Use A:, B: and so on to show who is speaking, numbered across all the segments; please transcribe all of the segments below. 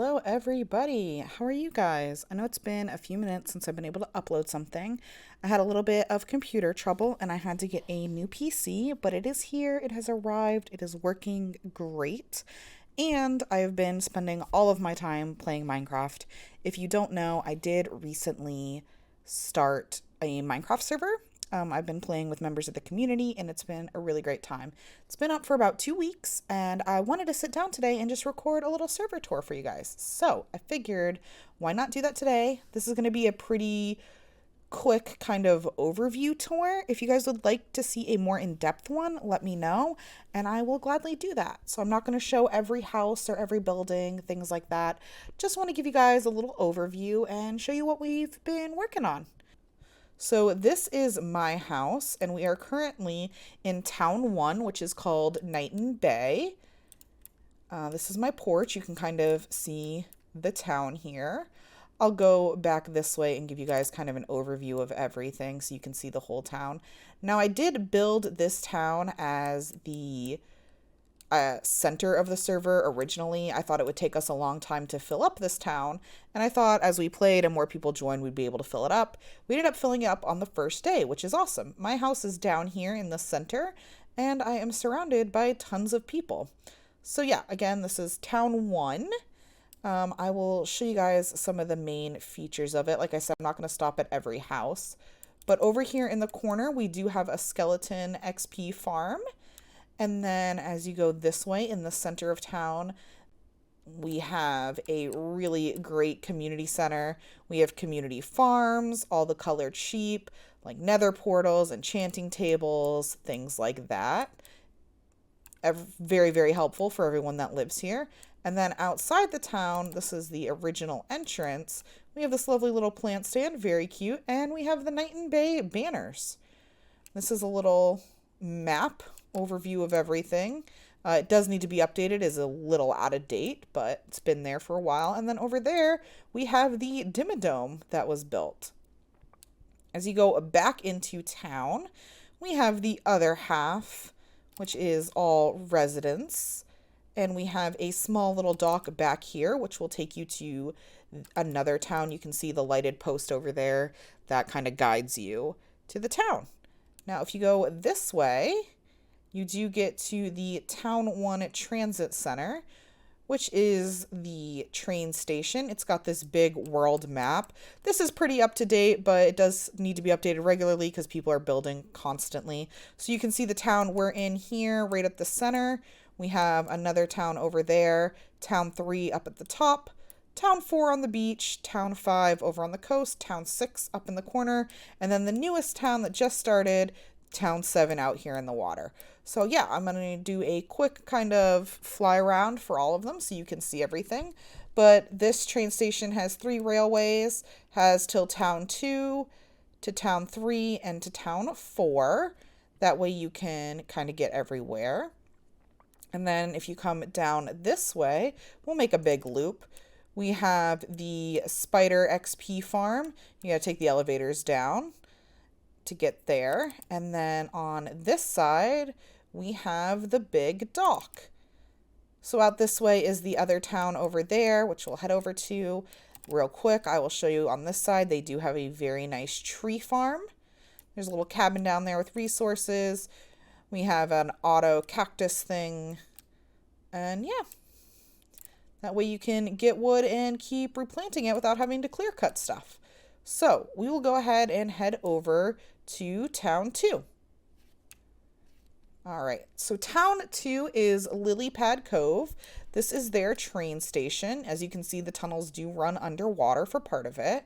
A: Hello, everybody. How are you guys? I know it's been a few minutes since I've been able to upload something. I had a little bit of computer trouble and I had to get a new PC, but it is here. It has arrived. It is working great. And I have been spending all of my time playing Minecraft. If you don't know, I did recently start a Minecraft server. I've been playing with members of the community and it's been a really great time. It's been up for about 2 weeks and I wanted to sit down today and just record a little server tour for you guys. So I figured, why not do that today? This is going to be a pretty quick kind of overview tour. If you guys would like to see a more in-depth one, let me know and I will gladly do that. So I'm not going to show every house or every building, things like that. Just want to give you guys a little overview and show you what we've been working on. So this is my house, and we are currently in Town 1, which is called Knighton Bay. This is my porch. You can kind of see the town here. I'll go back this way and give you guys kind of an overview of everything so you can see the whole town. Now, I did build this town as the center of the server originally. I thought it would take us a long time to fill up this town, and I thought as we played and more people joined, we'd be able to fill it up. We ended up filling it up on the first day, which is awesome. My house is down here in the center, and I am surrounded by tons of people. So yeah, again, this is Town 1. I will show you guys some of the main features of it. Like I said, I'm not going to stop at every house, but over here in the corner, we do have a skeleton XP farm. And then as you go this way in the center of town, we have a really great community center. We have community farms, all the colored sheep, like nether portals, enchanting tables, things like that. Very, very helpful for everyone that lives here. And then outside the town, this is the original entrance. We have this lovely little plant stand, very cute. And we have the Knighton Bay banners. This is a little map overview of everything. It does need to be updated, is a little out of date, but it's been there for a while. And then over there, we have the Dimmadome that was built. As you go back into town, we have the other half, which is all residents. And we have a small little dock back here, which will take you to another town. You can see the lighted post over there that kind of guides you to the town. Now, if you go this way, you do get to the Town 1 Transit Center, which is the train station. It's got this big world map. This is pretty up to date, but it does need to be updated regularly because people are building constantly. So you can see the town we're in here right at the center. We have another town over there, Town 3 up at the top, Town 4 on the beach, Town 5 over on the coast, Town 6 up in the corner, and then the newest town that just started, Town 7 out here in the water. So yeah, I'm going to do a quick kind of fly around for all of them so you can see everything. But this train station has 3 railways, has till Town 2, to Town 3, and to Town 4. That way you can kind of get everywhere. And then if you come down this way, we'll make a big loop. We have the Spider XP farm. You gotta take the elevators down to get there. And then on this side, we have the big dock. So out this way is the other town over there, which we'll head over to real quick. I will show you on this side. They do have a very nice tree farm. There's a little cabin down there with resources. We have an auto cactus thing. And yeah, that way you can get wood and keep replanting it without having to clear cut stuff. So we will go ahead and head over to Town 2. All right, so Town 2 is Lily Pad Cove. This is their train station. As you can see, the tunnels do run underwater for part of it.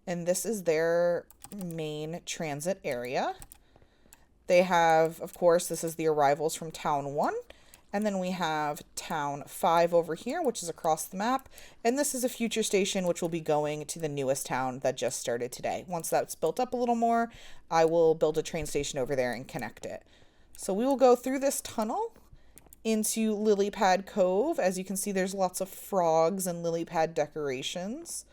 A: And this is their main transit area. They have, of course, this is the arrivals from Town 1. And then we have Town 5 over here, which is across the map. And this is a future station, which will be going to the newest town that just started today. Once that's built up a little more, I will build a train station over there and connect it. So we will go through this tunnel into Lily Pad Cove. As you can see, there's lots of frogs and lily pad decorations.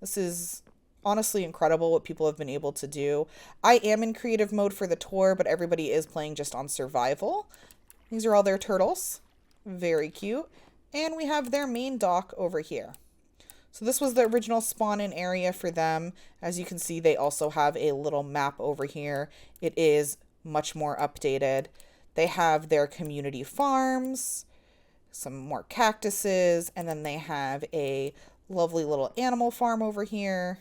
A: This is honestly incredible what people have been able to do. I am in creative mode for the tour, but everybody is playing just on survival. These are all their turtles. Very cute. And we have their main dock over here. So this was the original spawn-in area for them. As you can see, they also have a little map over here. It is much more updated. They have their community farms, some more cactuses, and then they have a lovely little animal farm over here.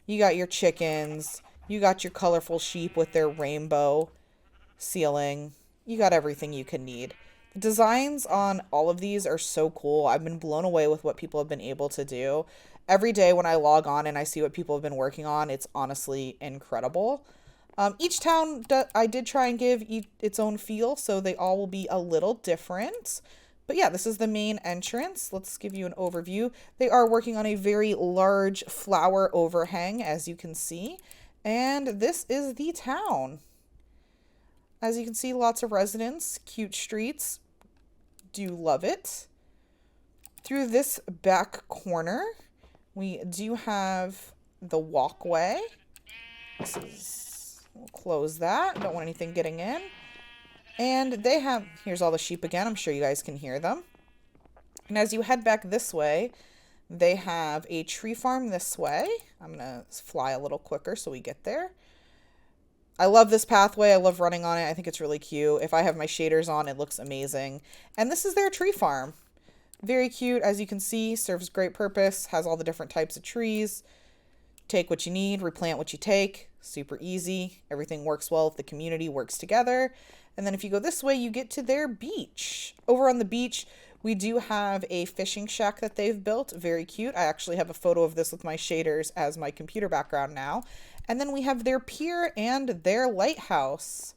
A: You got your chickens. You got your colorful sheep with their rainbow ceiling. You got everything you can need. The designs on all of these are so cool. I've been blown away with what people have been able to do. Every day when I log on and I see what people have been working on, it's honestly incredible. Each town I did try and give its own feel, so they all will be a little different. But yeah, this is the main entrance. Let's give you an overview. They are working on a very large flower overhang, as you can see. And this is the town. As you can see, lots of residents, cute streets. Do love it. Through this back corner, we do have the walkway. We'll close that. Don't want anything getting in. And they have, here's all the sheep again. I'm sure you guys can hear them. And as you head back this way, they have a tree farm this way. I'm going to fly a little quicker so we get there. I love this pathway. I love running on it. I think it's really cute. If I have my shaders on, it looks amazing. And this is their tree farm. Very cute. As you can see, serves great purpose. Has all the different types of trees. Take what you need, replant what you take. Super easy. Everything works well if the community works together. And then if you go this way, you get to their beach. Over on the beach, we do have a fishing shack that they've built. Very cute. I actually have a photo of this with my shaders as my computer background now. And then we have their pier and their lighthouse.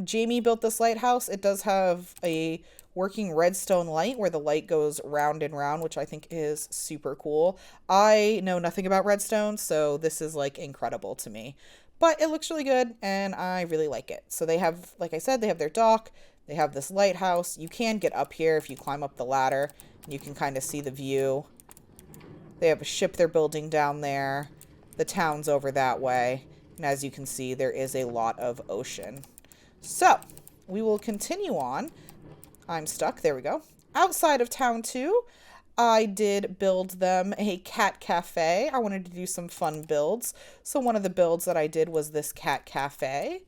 A: Jamie built this lighthouse. It does have a working redstone light where the light goes round and round, which I think is super cool. I know nothing about redstone, so this is like incredible to me. But it looks really good and I really like it. So they have, like I said, they have their dock. They have this lighthouse. You can get up here if you climb up the ladder. You can kind of see the view. They have a ship they're building down there. The town's over that way. And as you can see, there is a lot of ocean. So we will continue on. I'm stuck. There we go. Outside of town too, I did build them a cat cafe. I wanted to do some fun builds. So one of the builds that I did was this cat cafe.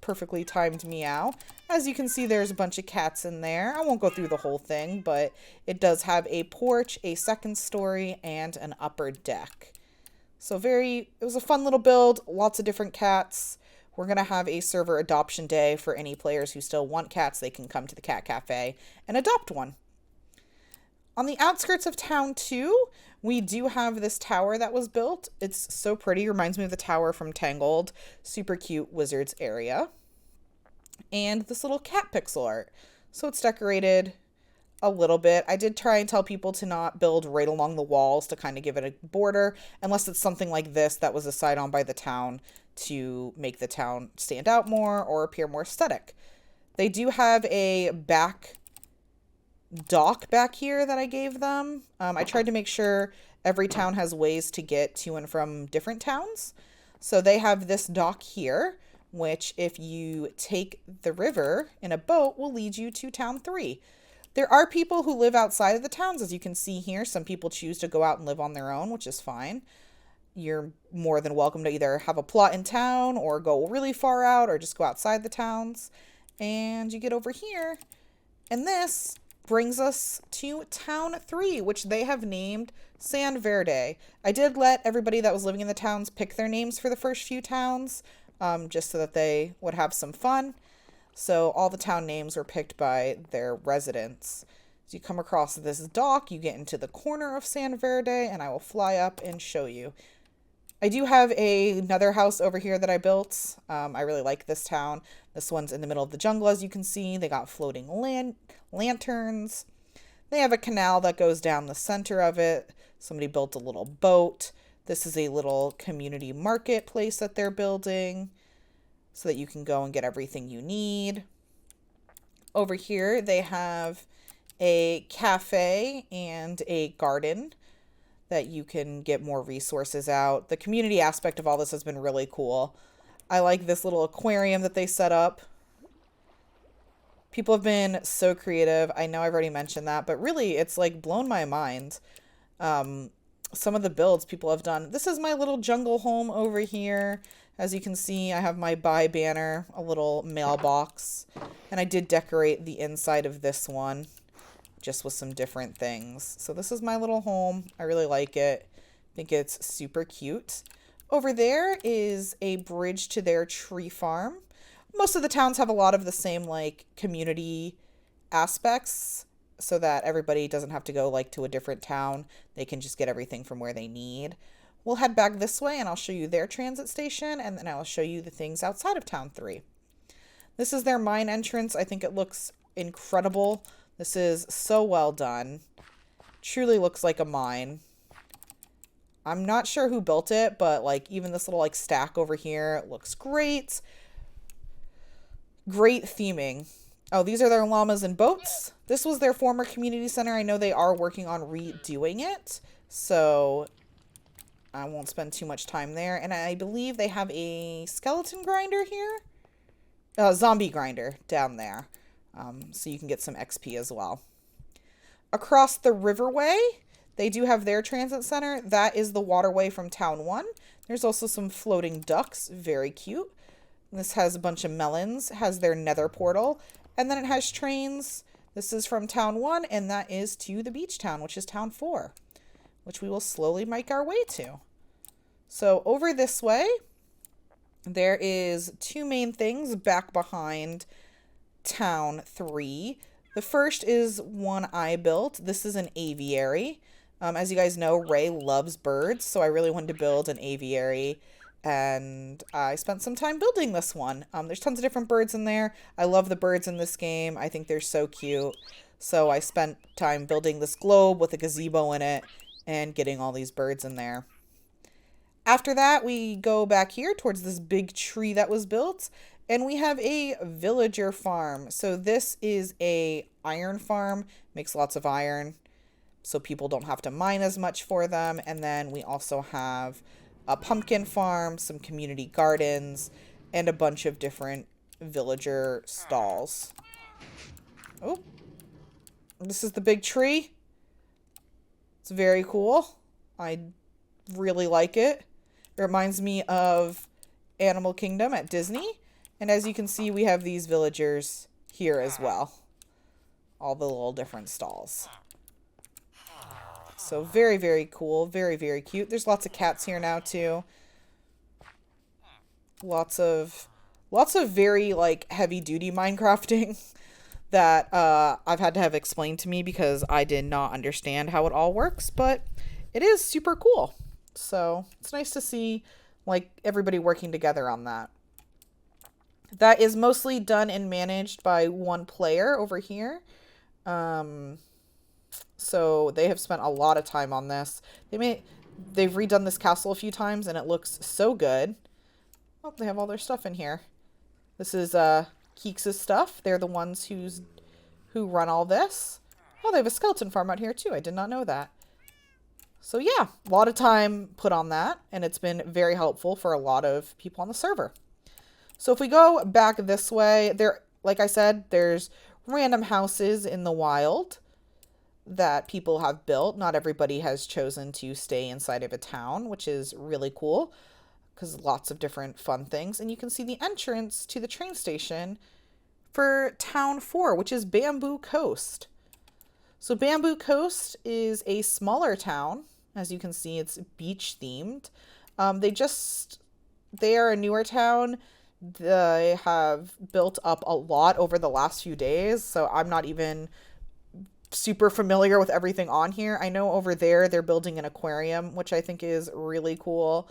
A: Perfectly timed meow. As you can see, there's a bunch of cats in there. I won't go through the whole thing, but it does have a porch, a second story, and an upper deck. So it was a fun little build. Lots of different cats. We're going to have a server adoption day for any players who still want cats. They can come to the cat cafe and adopt one. On the outskirts of town too, we do have this tower that was built. It's so pretty. Reminds me of the tower from Tangled. Super cute wizards area. And this little cat pixel art. So it's decorated a little bit. I did try and tell people to not build right along the walls to kind of give it a border, unless it's something like this that was decided on by the town to make the town stand out more or appear more aesthetic. They do have a back dock back here that I gave them. I tried to make sure every town has ways to get to and from different towns. So they have this dock here, which if you take the river in a boat will lead you to town 3. There are people who live outside of the towns, as you can see here. Some people choose to go out and live on their own, which is fine. You're more than welcome to either have a plot in town or go really far out or just go outside the towns. And you get over here, and this brings us to town 3, which they have named San Verde. I did let everybody that was living in the towns pick their names for the first few towns, just so that they would have some fun. So all the town names were picked by their residents. As you come across this dock, you get into the corner of San Verde, and I will fly up and show you. I do have another house over here that I built. I really like this town. This one's in the middle of the jungle, as you can see. They got floating lanterns. They have a canal that goes down the center of it. Somebody built a little boat. This is a little community marketplace that they're building so that you can go and get everything you need. Over here, they have a cafe and a garden that you can get more resources out. The community aspect of all this has been really cool. I like this little aquarium that they set up. People have been so creative. I know I've already mentioned that, but really it's like blown my mind. Um, some of the builds people have done. This is my little jungle home over here. As you can see, I have my buy banner, a little mailbox, and I did decorate the inside of this one just with some different things. So this is my little home. I really like it. I think it's super cute. Over there is a bridge to their tree farm. Most of the towns have a lot of the same like community aspects so that everybody doesn't have to go like to a different town. They can just get everything from where they need. We'll head back this way and I'll show you their transit station and then I'll show you the things outside of Town 3. This is their mine entrance. I think it looks incredible. This is so well done. Truly looks like a mine. I'm not sure who built it, but like even this little like stack over here looks great. Great theming. Oh, these are their llamas and boats. This was their former community center. I know they are working on redoing it, so I won't spend too much time there. And I believe they have a skeleton grinder here. Zombie grinder down there. So you can get some XP as well. Across the riverway, they do have their transit center. That is the waterway from Town 1. There's also some floating ducks. Very cute. This has a bunch of melons. Has their nether portal. And then it has trains. This is from Town 1, and that is to the beach town, which is Town 4, which we will slowly make our way to. So over this way, there is two main things back behind Town 3. The first is one I built. This is an aviary. As you guys know, Ray loves birds, so I really wanted to build an aviary, and I spent some time building this one. There's tons of different birds in there. I love the birds in this game. I think they're so cute. So I spent time building this globe with a gazebo in it and getting all these birds in there. After that, we go back here towards this big tree that was built, and we have a villager farm. So this is a iron farm, makes lots of iron, so people don't have to mine as much for them. And then we also have a pumpkin farm, some community gardens, and a bunch of different villager stalls. Oh, this is the big tree. It's very cool. I really like it. It reminds me of Animal Kingdom at Disney. And as you can see, we have these villagers here as well. All the little different stalls. So very, very cool. Very, very cute. There's lots of cats here now too. Lots of very like heavy duty Minecrafting that I've had to have explained to me because I did not understand how it all works, but it is super cool. So it's nice to see like everybody working together on that. That is mostly done and managed by one player over here. So they have spent a lot of time on this. They've redone this castle a few times and it looks so good. Oh, they have all their stuff in here. This is Keeks' stuff. They're the ones who run all this. Oh, they have a skeleton farm out here too. I did not know that. So yeah, a lot of time put on that, and it's been very helpful for a lot of people on the server. So if we go back this way, like I said, there's random houses in the wild that people have built. Not everybody has chosen to stay inside of a town, which is really cool because lots of different fun things. And you can see the entrance to the train station for Town 4, which is Bamboo Coast. So Bamboo Coast is a smaller town. As you can see, it's beach themed. They are a newer town. They have built up a lot over the last few days, so I'm not even super familiar with everything on here. I know over there they're building an aquarium, which I think is really cool.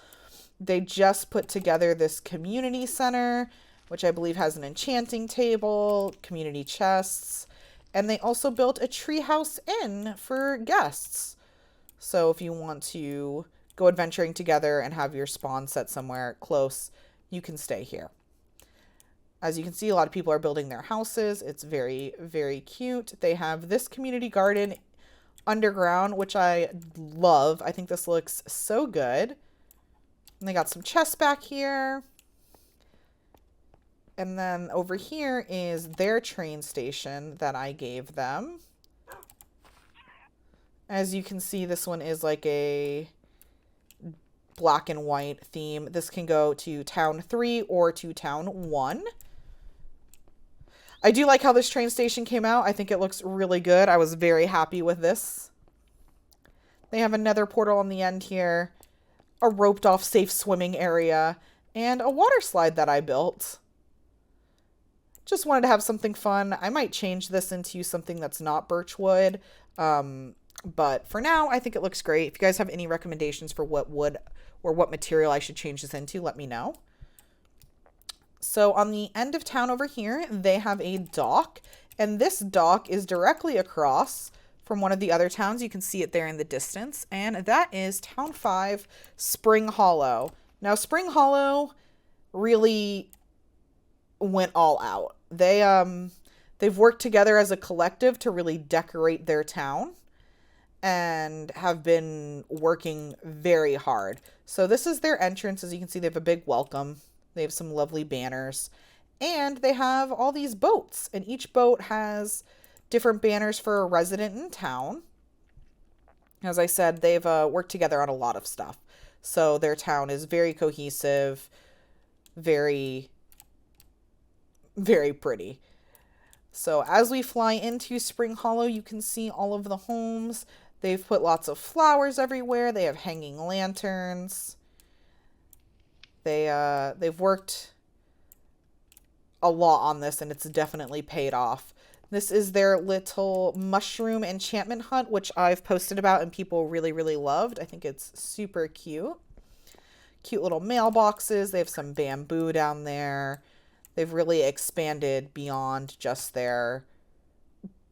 A: They just put together this community center, which I believe has an enchanting table, community chests, and they also built a treehouse inn for guests. So if you want to go adventuring together and have your spawn set somewhere close, you can stay here. As you can see, a lot of people are building their houses. It's very, very cute. They have this community garden underground, which I love. I think this looks so good. And they got some chests back here. And then over here is their train station that I gave them. As you can see, this one is like a black and white theme. This can go to town 3 or to town 1. I do like how this train station came out. I think it looks really good. I was very happy with this. They have another portal on the end here, a roped off safe swimming area, and a water slide that I built. Just wanted to have something fun. I might change this into something that's not birchwood. But for now, I think it looks great. If you guys have any recommendations for what wood or what material I should change this into, let me know. So on the end of town over here, they have a dock, and this dock is directly across from one of the other towns. You can see it there in the distance, and that is Town 5, Spring Hollow. Now, Spring Hollow really went all out. They've worked together as a collective to really decorate their town and have been working very hard. So this is their entrance. As you can see, they have a big welcome. They have some lovely banners, and they have all these boats, and each boat has different banners for a resident in town. As I said, they've worked together on a lot of stuff. So their town is very cohesive, very, very pretty. So as we fly into Spring Hollow, you can see all of the homes. They've put lots of flowers everywhere. They have hanging lanterns. They've worked a lot on this, and it's definitely paid off. This is their little mushroom enchantment hut, which I've posted about and people really, really loved. I think it's super cute. Cute little mailboxes. They have some bamboo down there. They've really expanded beyond just their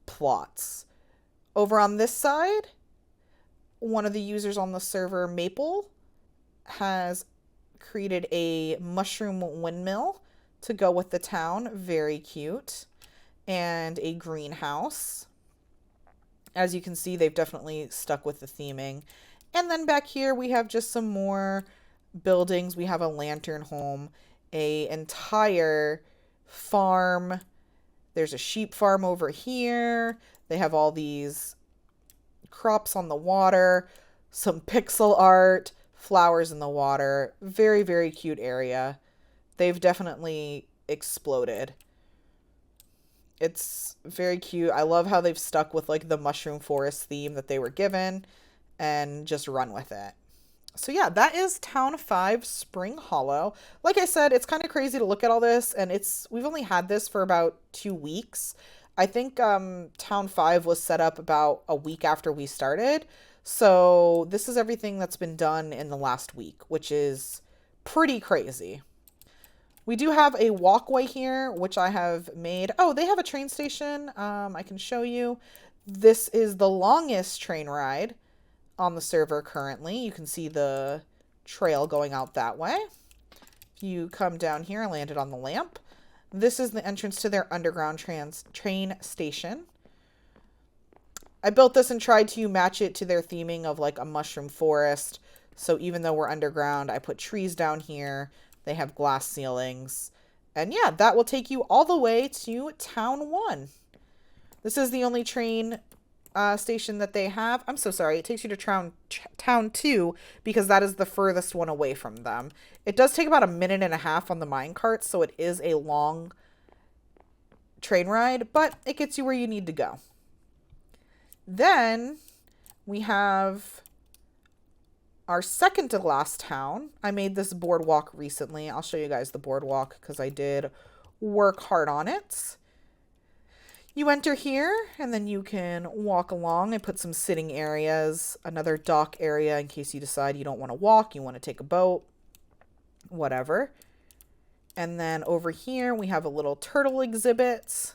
A: plots. Over on this side, one of the users on the server, Maple, has created a mushroom windmill to go with the town. Very cute. And a greenhouse. As you can see, they've definitely stuck with the theming. And then back here we have just some more buildings. We have a lantern home, a entire farm. There's a sheep farm over here. They have all these crops on the water, some pixel art, flowers in the water. Very, very cute area. They've definitely exploded. It's very cute. I love how they've stuck with like the mushroom forest theme that they were given and just run with it. So yeah, that is Town 5 Spring Hollow. Like I said, it's kind of crazy to look at all this, and we've only had this for about 2 weeks. I think Town 5 was set up about a week after we started. So this is everything that's been done in the last week, which is pretty crazy. We do have a walkway here, which I have made. Oh, they have a train station. I can show you. This is the longest train ride on the server currently. You can see the trail going out that way. If you come down here, I landed on the lamp. This is the entrance to their underground train station. I built this and tried to match it to their theming of like a mushroom forest. So even though we're underground, I put trees down here. They have glass ceilings. And yeah, that will take you all the way to Town 1. This is the only train station that they have. I'm so sorry. It takes you to Town 2 because that is the furthest one away from them. It does take about 1.5 minutes on the minecart, so it is a long train ride, but it gets you where you need to go. Then we have our second to last town. I made this boardwalk recently. I'll show you guys the boardwalk because I did work hard on it. You enter here and then you can walk along. I put some sitting areas, another dock area in case you decide you don't want to walk, you want to take a boat, whatever. And then over here we have a little turtle exhibit.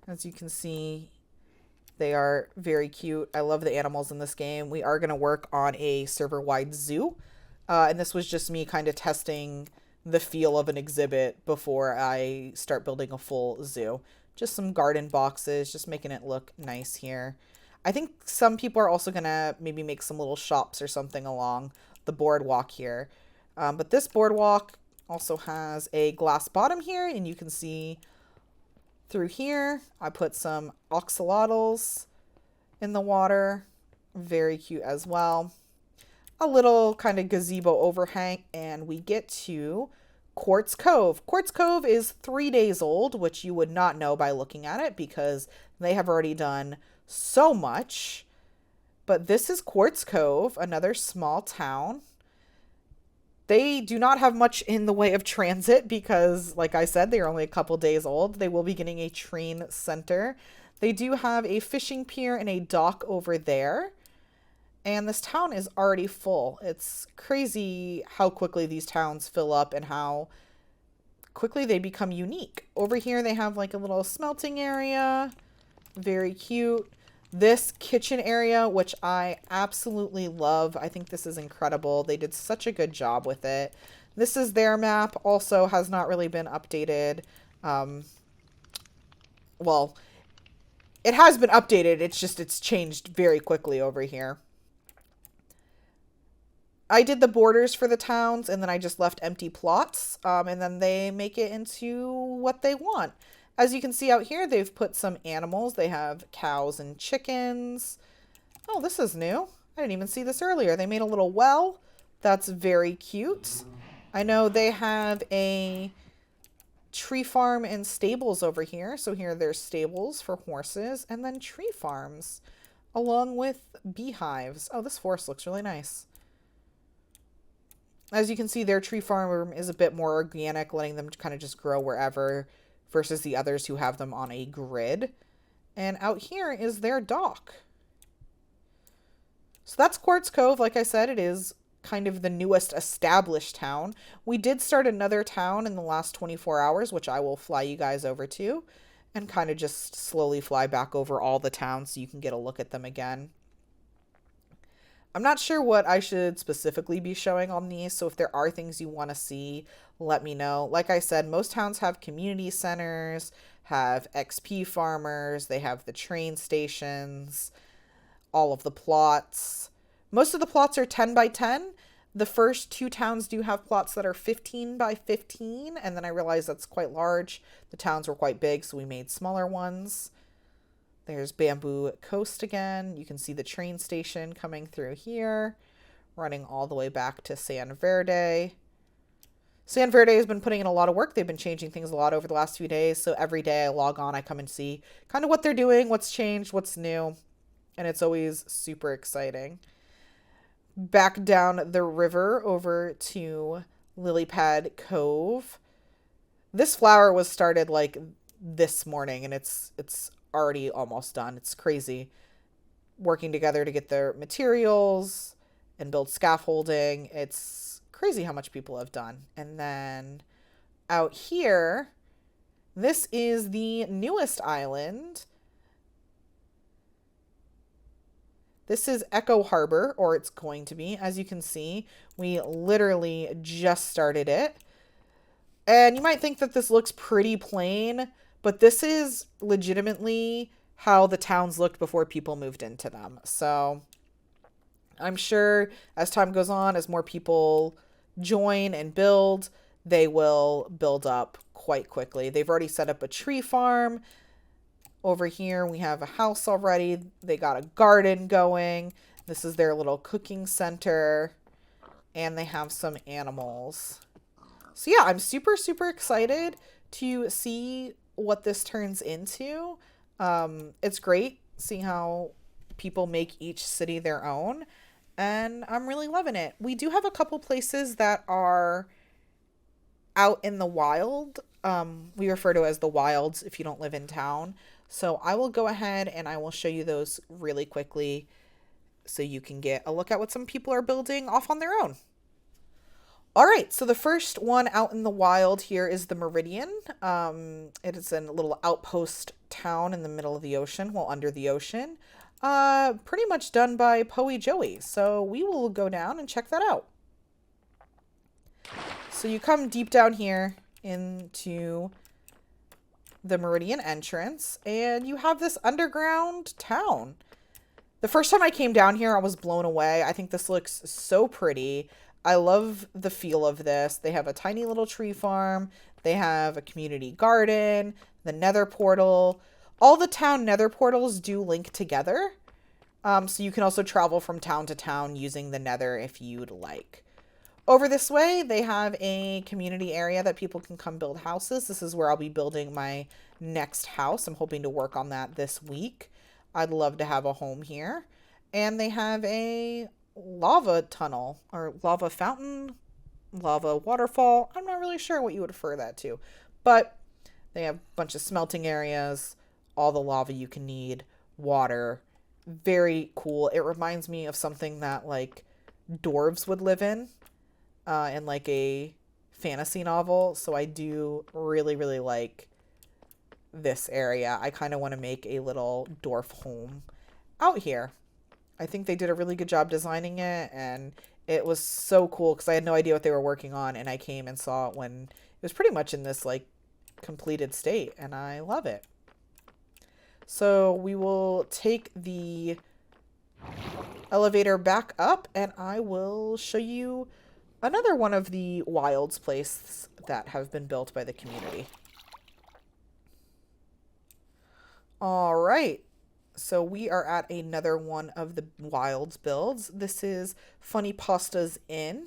A: As you can see, they are very cute. I love the animals in this game. We are going to work on a server-wide zoo. And this was just me kind of testing the feel of an exhibit before I start building a full zoo. Just some garden boxes, just making it look nice here. I think some people are also going to maybe make some little shops or something along the boardwalk here. But this boardwalk Also has a glass bottom here, and you can see through here, I put some oxalotls in the water. Very cute as well. A little kind of gazebo overhang, and we get to Quartz Cove. Quartz Cove is 3 days old, which you would not know by looking at it because they have already done so much. But this is Quartz Cove, another small town. They do not have much in the way of transit because, like I said, they are only a couple days old. They will be getting a train center. They do have a fishing pier and a dock over there. And this town is already full. It's crazy how quickly these towns fill up and how quickly they become unique. Over here, they have like a little smelting area. Very cute. This kitchen area, which I absolutely love. I think this is incredible. They did such a good job with it. This is their map. Also has not really been updated. Well, it has been updated. It's just it's changed very quickly over here. I did the borders for the towns, and then I just left empty plots, and then they make it into what they want. As you can see out here, they've put some animals. They have cows and chickens. Oh, this is new. I didn't even see this earlier. They made a little well. That's very cute. I know they have a tree farm and stables over here. So here there's stables for horses and then tree farms along with beehives. Oh, this forest looks really nice. As you can see, their tree farm is a bit more organic, letting them kind of just grow wherever versus the others who have them on a grid. And out here is their dock. So that's Quartz Cove. Like I said, it is kind of the newest established town. We did start another town in the last 24 hours, which I will fly you guys over to and kind of just slowly fly back over all the towns so you can get a look at them again. I'm not sure what I should specifically be showing on these, so if there are things you want to see, let me know. Like I said, most towns have community centers, have XP farmers, they have the train stations, all of the plots. Most of the plots are 10 by 10. The first 2 towns do have plots that are 15 by 15, and then I realized that's quite large. The towns were quite big, so we made smaller ones. There's Bamboo Coast again. You can see the train station coming through here, running all the way back to San Verde. San Verde has been putting in a lot of work. They've been changing things a lot over the last few days. So every day I log on, I come and see kind of what they're doing, what's changed, what's new. And it's always super exciting. Back down the river over to Lily Pad Cove. This flower was started like this morning, and it's already almost done. It's crazy. Working together to get their materials and build scaffolding. It's crazy how much people have done. And then out here, this is the newest island. This is Echo Harbor, or it's going to be. As you can see, we literally just started it. And you might think that this looks pretty plain, but this is legitimately how the towns looked before people moved into them. So I'm sure as time goes on, as more people join and build, they will build up quite quickly. They've already set up a tree farm. Over here, we have a house already. They got a garden going. This is their little cooking center. And they have some animals. So yeah, I'm super, super excited to see what this turns into. It's great seeing how people make each city their own, and I'm really loving it. We do have a couple places that are out in the wild. We refer to as the wilds if you don't live in town. So I will go ahead and I will show you those really quickly so you can get a look at what some people are building off on their own. All right, so the first one out in the wild here is the Meridian. It is a little outpost town in the middle of the ocean, well, under the ocean. Pretty much done by Poey Joey. So we will go down and check that out. So you come deep down here into the Meridian entrance, and you have this underground town. The first time I came down here, I was blown away. I think this looks so pretty. I love the feel of this. They have a tiny little tree farm. They have a community garden, the nether portal. All the town nether portals do link together. So you can also travel from town to town using the nether if you'd like. Over this way, they have a community area that people can come build houses. This is where I'll be building my next house. I'm hoping to work on that this week. I'd love to have a home here. And they have a lava tunnel or lava fountain, lava waterfall. I'm not really sure what you would refer that to, but they have a bunch of smelting areas, all the lava you can need, water. Very cool. It reminds me of something that like dwarves would live in like a fantasy novel. So I do really, really like this area. I kind of want to make a little dwarf home out here. I think they did a really good job designing it, and it was so cool because I had no idea what they were working on, and I came and saw it when it was pretty much in this like completed state, and I love it. So we will take the elevator back up, and I will show you another one of the wilds places that have been built by the community. All right. So we are at another one of the wilds builds. This is Funny Pasta's Inn.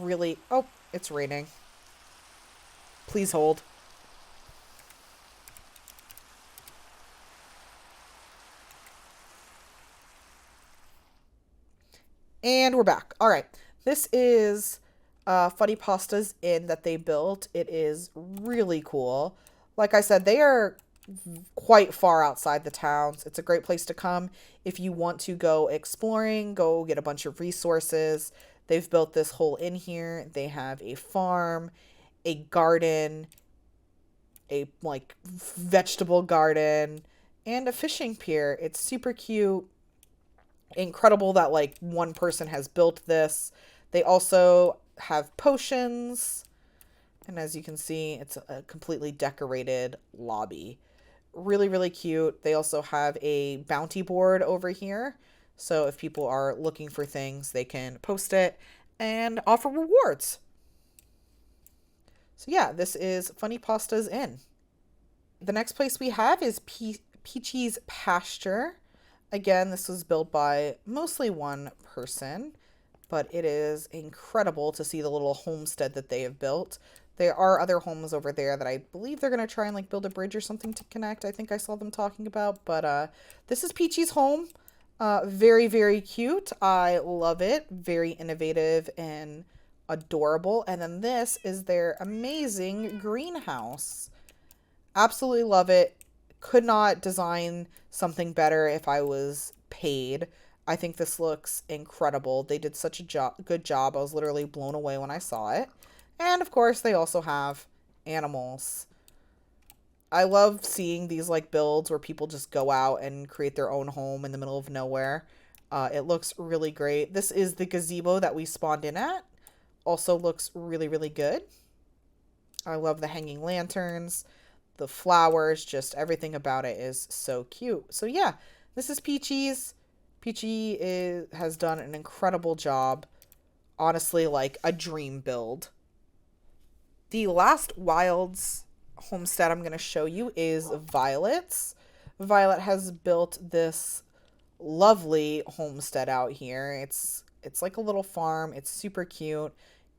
A: Really, oh, it's raining. Please hold. And we're back. All right. This is Funny Pasta's Inn that they built. It is really cool. Like I said, they are quite far outside the towns. It's a great place to come if you want to go exploring, go get a bunch of resources. They've built this whole inn here. They have a farm, a garden, a like vegetable garden, and a fishing pier. It's super cute. Incredible that like one person has built this. They also have potions. And as you can see, it's a completely decorated lobby. Really, really cute. They also have a bounty board over here. So if people are looking for things, they can post it and offer rewards. So yeah, this is Funny Pasta's Inn. The next place we have is Peachy's Pasture. Again, this was built by mostly one person, but it is incredible to see the little homestead that they have built. There are other homes over there that I believe they're going to try and like build a bridge or something to connect. I think I saw them talking about, but this is Peachy's home. Very, very cute. I love it. Very innovative and adorable. And then this is their amazing greenhouse. Absolutely love it. Could not design something better if I was paid. I think this looks incredible. They did such a good job. I was literally blown away when I saw it. And of course, they also have animals. I love seeing these like builds where people just go out and create their own home in the middle of nowhere. It looks really great. This is the gazebo that we spawned in at. Also looks really, really good. I love the hanging lanterns, the flowers, just everything about it is so cute. So yeah, this is Peachy's. Peachy has done an incredible job. Honestly, like a dream build. The last wilds homestead I'm going to show you is Violet's. Violet has built this lovely homestead out here. It's like a little farm. It's super cute.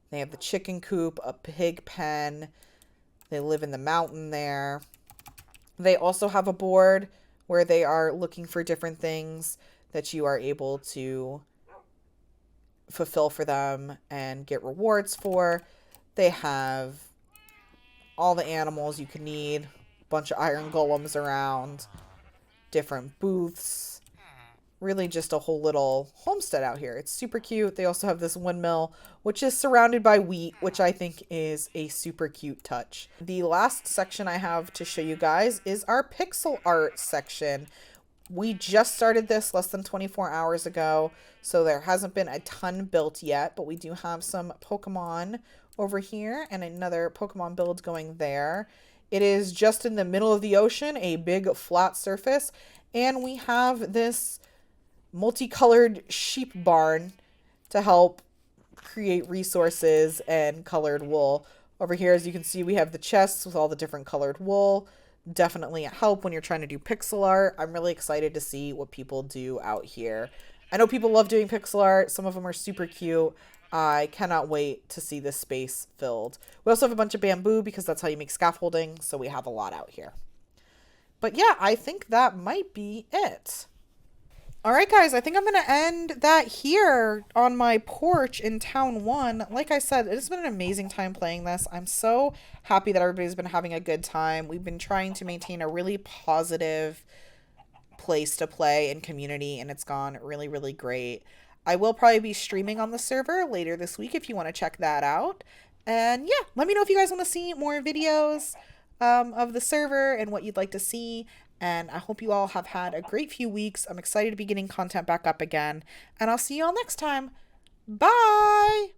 A: They have the chicken coop, a pig pen. They live in the mountain there. They also have a board where they are looking for different things that you are able to fulfill for them and get rewards for. They have all the animals you could need, a bunch of iron golems around, different booths, really just a whole little homestead out here. It's super cute. They also have this windmill, which is surrounded by wheat, which I think is a super cute touch. The last section I have to show you guys is our pixel art section. We just started this less than 24 hours ago, so there hasn't been a ton built yet, but we do have some Pokemon over here and another Pokemon build going there. It is just in the middle of the ocean, a big flat surface, and we have this multicolored sheep barn to help create resources and colored wool. Over here, as you can see, we have the chests with all the different colored wool. Definitely a help when you're trying to do pixel art. I'm really excited to see what people do out here. I know people love doing pixel art. Some of them are super cute. I cannot wait to see this space filled. We also have a bunch of bamboo because that's how you make scaffolding, so we have a lot out here. But yeah, I think that might be it. All right, guys, I think I'm going to end that here on my porch in Town 1. Like I said, it's been an amazing time playing this. I'm so happy that everybody's been having a good time. We've been trying to maintain a really positive place to play and community, and it's gone really, really great. I will probably be streaming on the server later this week if you want to check that out. And yeah, let me know if you guys want to see more videos of the server and what you'd like to see. And I hope you all have had a great few weeks. I'm excited to be getting content back up again. And I'll see you all next time. Bye!